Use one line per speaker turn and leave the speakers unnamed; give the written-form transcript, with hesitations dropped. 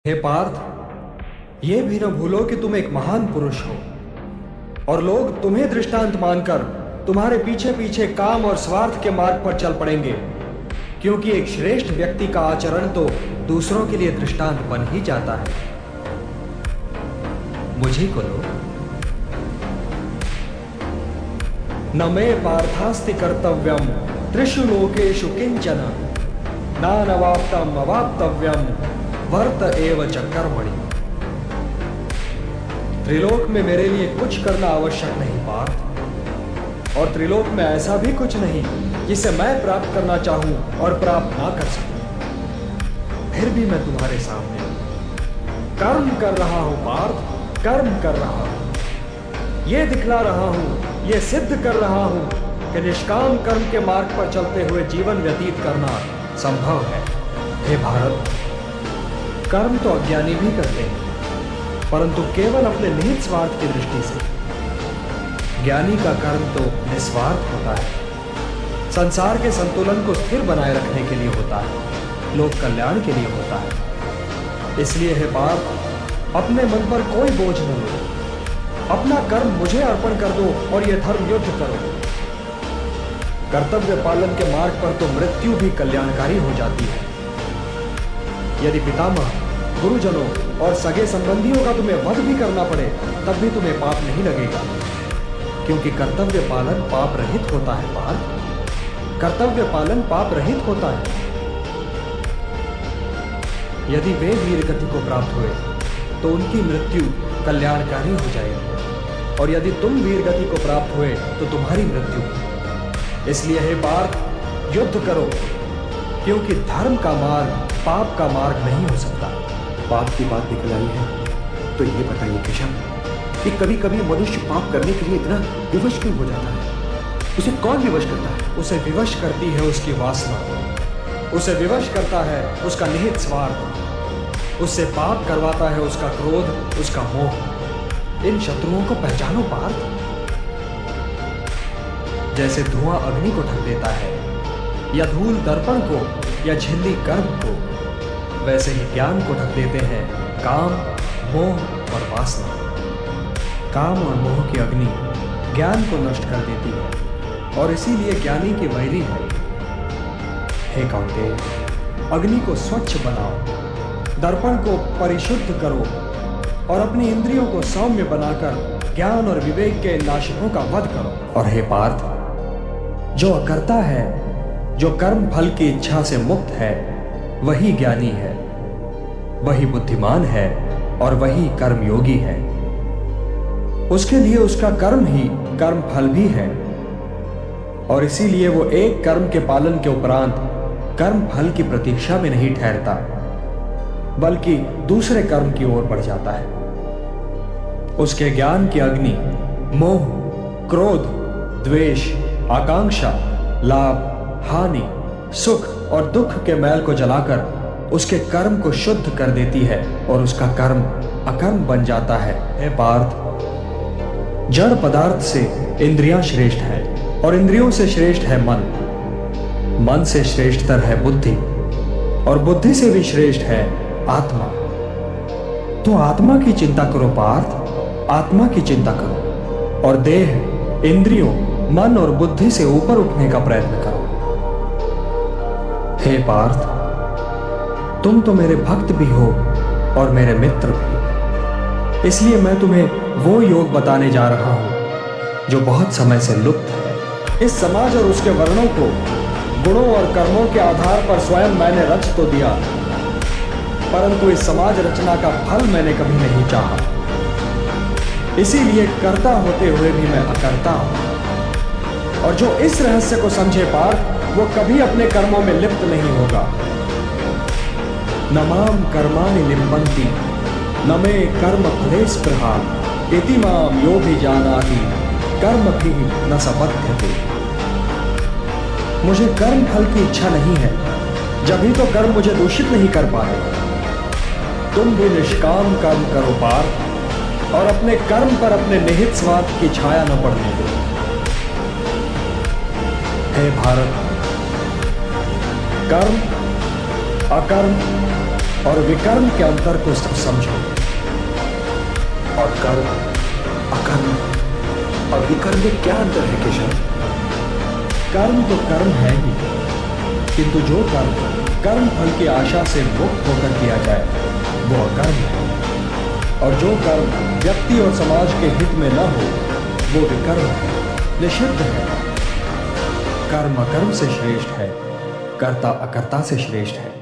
हे पार्थ, ये भी न भूलो कि तुम एक महान पुरुष हो और लोग तुम्हें दृष्टांत मानकर तुम्हारे पीछे पीछे काम और स्वार्थ के मार्ग पर चल पड़ेंगे, क्योंकि एक श्रेष्ठ व्यक्ति का आचरण तो दूसरों के लिए दृष्टांत बन ही जाता है। मुझे को लो। न मे पार्थास्ति कर्तव्यम त्रिषु लोकेषु किंचन नानवाप्तम अवाप्तव्यम वर्त एव च कर्मणि। त्रिलोक में मेरे लिए कुछ करना आवश्यक नहीं पार्थ, और त्रिलोक में ऐसा भी कुछ नहीं जिसे मैं प्राप्त करना चाहूं और प्राप्त ना कर सकूं। फिर भी मैं तुम्हारे सामने कर्म कर रहा हूं पार्थ, कर्म कर रहा हूं। यह दिखला रहा हूं, यह सिद्ध कर रहा हूं कि निष्काम कर्म के मार्ग पर चलते हुए जीवन व्यतीत करना संभव है। हे भारत, कर्म तो अज्ञानी भी करते हैं, परंतु केवल अपने निहित स्वार्थ की दृष्टि से। ज्ञानी का कर्म तो निस्वार्थ होता है, संसार के संतुलन को स्थिर बनाए रखने के लिए होता है, लोक कल्याण के लिए होता है। इसलिए हे पार्थ, अपने मन पर कोई बोझ न लो, अपना कर्म मुझे अर्पण कर दो और यह धर्म युद्ध करो। कर्तव्य पालन के मार्ग पर तो मृत्यु भी कल्याणकारी हो जाती है। यदि पितामह, गुरुजनों और सगे संबंधियों का तुम्हें वध भी करना पड़े, तब भी तुम्हें पाप नहीं लगेगा, क्योंकि कर्तव्य पालन पाप रहित होता है पार्थ। कर्तव्य पालन पाप रहित होता है। यदि वे वीर गति को प्राप्त हुए तो उनकी मृत्यु कल्याणकारी हो जाएगी, और यदि तुम वीर गति को प्राप्त हुए तो तुम्हारी मृत्यु। इसलिए हे पार्थ, युद्ध करो, क्योंकि धर्म का मार्ग पाप का मार्ग नहीं हो सकता।
पाप की बात निकल आई है तो ये बताइए केशव कि कभी कभी मनुष्य पाप करने के लिए इतना विवश क्यों हो जाता है? उसे कौन विवश करता है?
उसे विवश करती है उसकी वासना, उसे विवश करता है उसका निहित स्वार्थ, उससे पाप करवाता है उसका क्रोध, उसका मोह। इन शत्रुओं को पहचानो पार्थ। जैसे धुआं अग्नि को ढक देता है, या धूल दर्पण को, या झिल्ली कर्म को, वैसे ही ज्ञान को ढक देते हैं काम, मोह और वासना। काम और मोह की अग्नि ज्ञान को नष्ट कर देती है, और इसीलिए ज्ञानी की वैरी है। हे कौन्तेय, अग्नि को स्वच्छ बनाओ, दर्पण को परिशुद्ध करो, और अपनी इंद्रियों को सौम्य बनाकर ज्ञान और विवेक के नाशकों का वध करो। और हे पार्थ, जो अकर्ता है, जो कर्म फल की इच्छा से मुक्त है, वही ज्ञानी है, वही बुद्धिमान है, और वही कर्मयोगी है। उसके लिए उसका कर्म ही कर्म फल भी है, और इसीलिए वो एक कर्म के पालन के उपरांत कर्म फल की प्रतीक्षा में नहीं ठहरता, बल्कि दूसरे कर्म की ओर बढ़ जाता है। उसके ज्ञान की अग्नि मोह, क्रोध, द्वेष, आकांक्षा, लाभ, हानि, सुख और दुख के मैल को जलाकर उसके कर्म को शुद्ध कर देती है, और उसका कर्म अकर्म बन जाता है। हे पार्थ, जड़ पदार्थ से इंद्रियां श्रेष्ठ है, और इंद्रियों से श्रेष्ठ है मन, मन से श्रेष्ठतर है बुद्धि, और बुद्धि से भी श्रेष्ठ है आत्मा। तो आत्मा की चिंता करो पार्थ, आत्मा की चिंता करो, और देह, इंद्रियों, मन और बुद्धि से ऊपर उठने का प्रयत्न करो। हे पार्थ, तुम तो मेरे भक्त भी हो और मेरे मित्र भी, इसलिए मैं तुम्हें वो योग बताने जा रहा हूं जो बहुत समय से लुप्त है। इस समाज और उसके वर्णों को गुणों और कर्मों के आधार पर स्वयं मैंने रच तो दिया, परंतु इस समाज रचना का फल मैंने कभी नहीं चाहा। इसीलिए कर्ता होते हुए भी मैं अकर्ता हूं, और जो इस रहस्य को समझे पार्थ, वो कभी अपने कर्मों में लिप्त नहीं होगा। न माम कर्माणि लिम्पन्ति न मे कर्म फले स्पृहा इति माम यो भी जानाति कर्म भी न सबध्यते। मुझे कर्म फल की इच्छा नहीं है, जब ही तो कर्म मुझे दूषित नहीं कर पाए। तुम भी निष्काम कर्म करो पार्थ, और अपने कर्म पर अपने निहित स्वार्थ की छाया न पड़ने दो। हे भारत, कर्म, अकर्म, और विकर्म के अंतर को समझो।
और कर्म, अकर्म और विकर्म में क्या अंतर है केशव?
कर्म तो कर्म है ही, किंतु जो कर्म फल की आशा से मुक्त होकर किया जाए वो अकर्म है, और जो कर्म व्यक्ति और समाज के हित में न हो वो विकर्म है, निषिद्ध है। कर्म अकर्म से श्रेष्ठ है, कर्ता अकर्ता से श्रेष्ठ है।